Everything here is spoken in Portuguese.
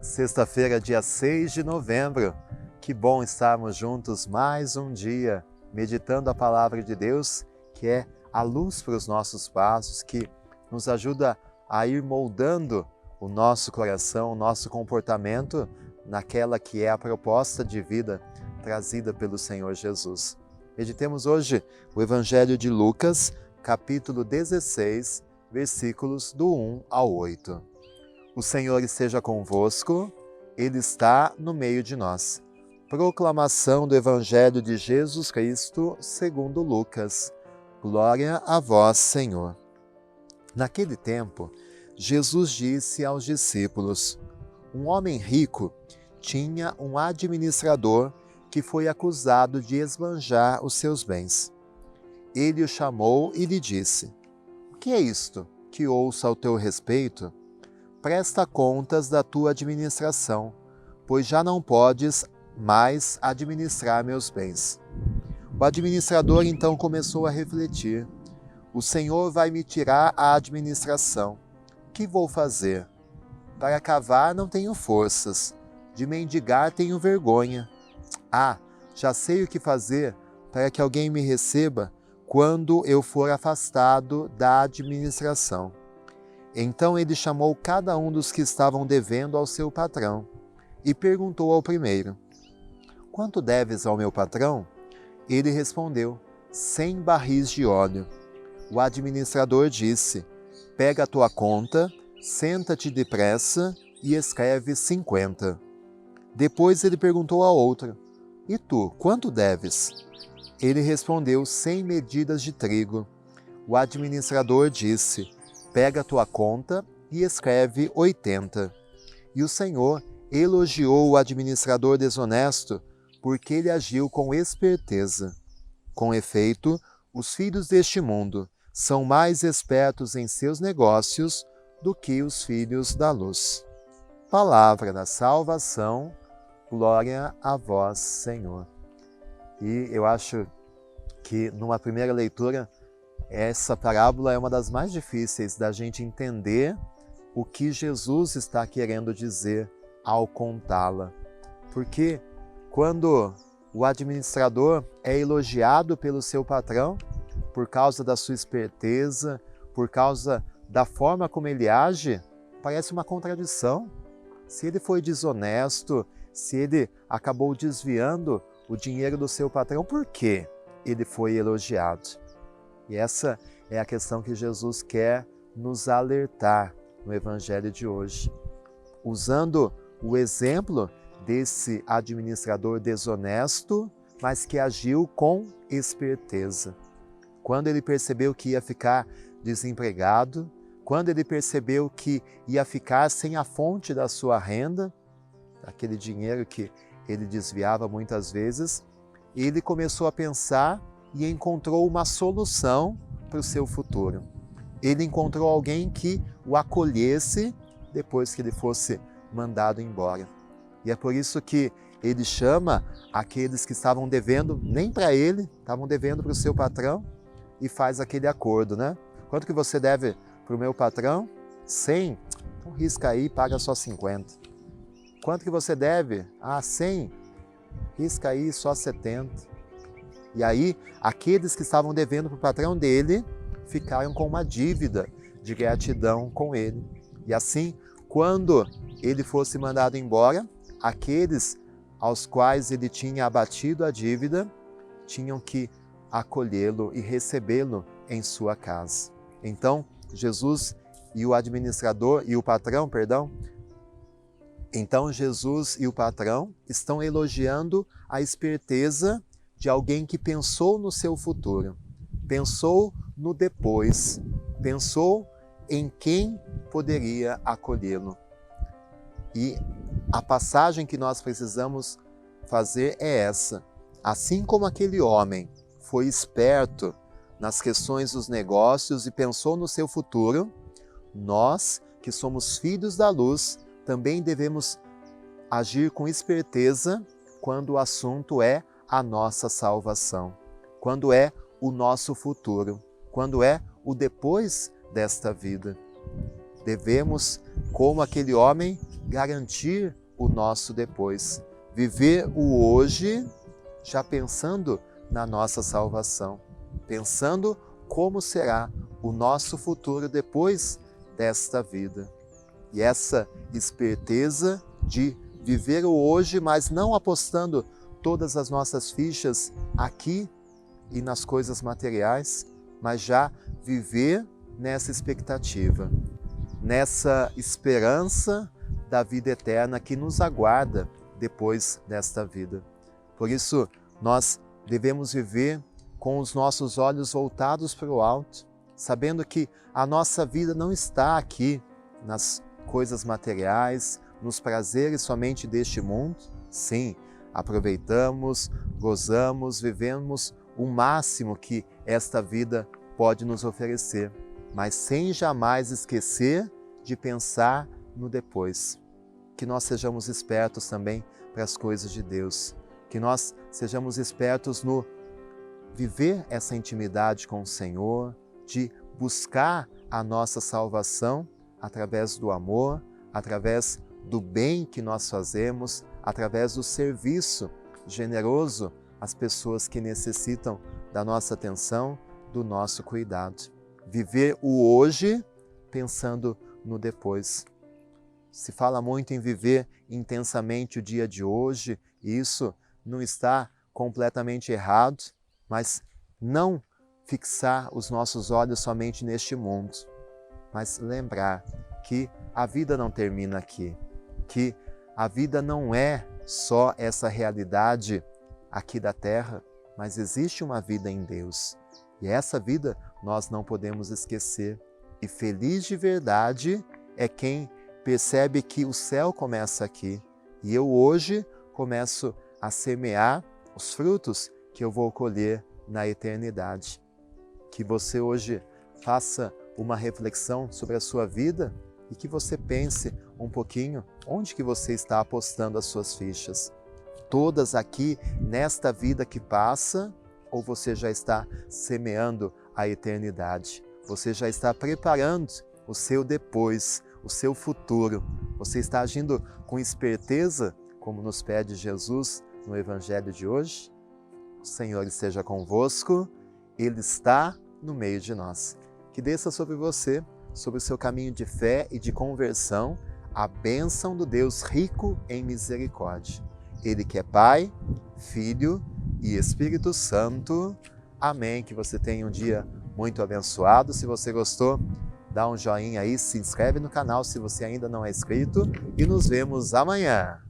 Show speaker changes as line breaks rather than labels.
Sexta-feira, dia 6 de novembro. Que bom estarmos juntos mais um dia, meditando a palavra de Deus, que é a luz para os nossos passos, que nos ajuda a ir moldando o nosso coração, o nosso comportamento naquela que é a proposta de vida trazida pelo Senhor Jesus. Meditemos hoje o Evangelho de Lucas, capítulo 16, versículos do 1 ao 8. O Senhor esteja convosco, Ele está no meio de nós. Proclamação do Evangelho de Jesus Cristo segundo Lucas. Glória a vós, Senhor. Naquele tempo, Jesus disse aos discípulos: um homem rico tinha um administrador que foi acusado de esbanjar os seus bens. Ele o chamou e lhe disse: o que é isto que ouço ao teu respeito? Presta contas da tua administração, pois já não podes mais administrar meus bens. O administrador então começou a refletir: o Senhor vai me tirar a administração. O que vou fazer? Para cavar não tenho forças, de mendigar tenho vergonha. Ah, já sei o que fazer para que alguém me receba quando eu for afastado da administração. Então ele chamou cada um dos que estavam devendo ao seu patrão e perguntou ao primeiro: quanto deves ao meu patrão? Ele respondeu: 100 barris de óleo. O administrador disse: pega a tua conta, senta-te depressa e escreve 50. Depois ele perguntou ao outro: e tu, quanto deves? Ele respondeu: 100 medidas de trigo. O administrador disse: pega a tua conta e escreve 80. E o Senhor elogiou o administrador desonesto porque ele agiu com esperteza. Com efeito, os filhos deste mundo são mais espertos em seus negócios do que os filhos da luz. Palavra da salvação, glória a vós, Senhor. E eu acho que numa primeira leitura, essa parábola é uma das mais difíceis da gente entender o que Jesus está querendo dizer ao contá-la. Porque quando o administrador é elogiado pelo seu patrão, por causa da sua esperteza, por causa da forma como ele age, parece uma contradição. Se ele foi desonesto, se ele acabou desviando o dinheiro do seu patrão, por que ele foi elogiado? E essa é a questão que Jesus quer nos alertar no Evangelho de hoje. Usando o exemplo desse administrador desonesto, mas que agiu com esperteza. Quando ele percebeu que ia ficar desempregado, quando ele percebeu que ia ficar sem a fonte da sua renda, aquele dinheiro que ele desviava muitas vezes, ele começou a pensar e encontrou uma solução para o seu futuro. Ele encontrou alguém que o acolhesse depois que ele fosse mandado embora. E é por isso que ele chama aqueles que estavam devendo, nem para ele, estavam devendo para o seu patrão, e faz aquele acordo, né? Quanto que você deve para o meu patrão? 100? Então risca aí, paga só 50. Quanto que você deve? 100? Risca aí, só 70. E aí, aqueles que estavam devendo para o patrão dele ficaram com uma dívida de gratidão com ele. E assim, quando ele fosse mandado embora, aqueles aos quais ele tinha abatido a dívida tinham que acolhê-lo e recebê-lo em sua casa. Então, Jesus e o administrador e o patrão, então Jesus e o patrão estão elogiando a esperteza de alguém que pensou no seu futuro, pensou no depois, pensou em quem poderia acolhê-lo. E a passagem que nós precisamos fazer é essa. Assim como aquele homem foi esperto nas questões dos negócios e pensou no seu futuro, nós, que somos filhos da luz, também devemos agir com esperteza quando o assunto é a nossa salvação, quando é o nosso futuro, quando é o depois desta vida. Devemos, como aquele homem, garantir o nosso depois. Viver o hoje já pensando na nossa salvação, pensando como será o nosso futuro depois desta vida. E essa esperteza de viver o hoje, mas não apostando todas as nossas fichas aqui e nas coisas materiais, mas já viver nessa expectativa, nessa esperança da vida eterna que nos aguarda depois desta vida. Por isso, nós devemos viver com os nossos olhos voltados para o alto, sabendo que a nossa vida não está aqui nas coisas materiais, nos prazeres somente deste mundo. Sim, aproveitamos, gozamos, vivemos o máximo que esta vida pode nos oferecer, mas sem jamais esquecer de pensar no depois. Que nós sejamos espertos também para as coisas de Deus, que nós sejamos espertos no viver essa intimidade com o Senhor, de buscar a nossa salvação através do amor, através do bem que nós fazemos, através do serviço generoso às pessoas que necessitam da nossa atenção, do nosso cuidado. Viver o hoje pensando no depois. Se fala muito em viver intensamente o dia de hoje, e isso não está completamente errado, mas não fixar os nossos olhos somente neste mundo, mas lembrar que a vida não termina aqui, que a vida não é só essa realidade aqui da Terra, mas existe uma vida em Deus. E essa vida nós não podemos esquecer. E feliz de verdade é quem percebe que o céu começa aqui. E eu hoje começo a semear os frutos que eu vou colher na eternidade. Que você hoje faça uma reflexão sobre a sua vida e que você pense um pouquinho onde que você está apostando as suas fichas. Todas aqui nesta vida que passa, ou você já está semeando a eternidade? Você já está preparando o seu depois, o seu futuro? Você está agindo com esperteza, como nos pede Jesus no Evangelho de hoje? O Senhor esteja convosco, Ele está no meio de nós. Que desça sobre você, sobre o seu caminho de fé e de conversão, a bênção do Deus rico em misericórdia. Ele que é Pai, Filho e Espírito Santo. Amém. Que você tenha um dia muito abençoado. Se você gostou, dá um joinha aí, se inscreve no canal se você ainda não é inscrito e nos vemos amanhã.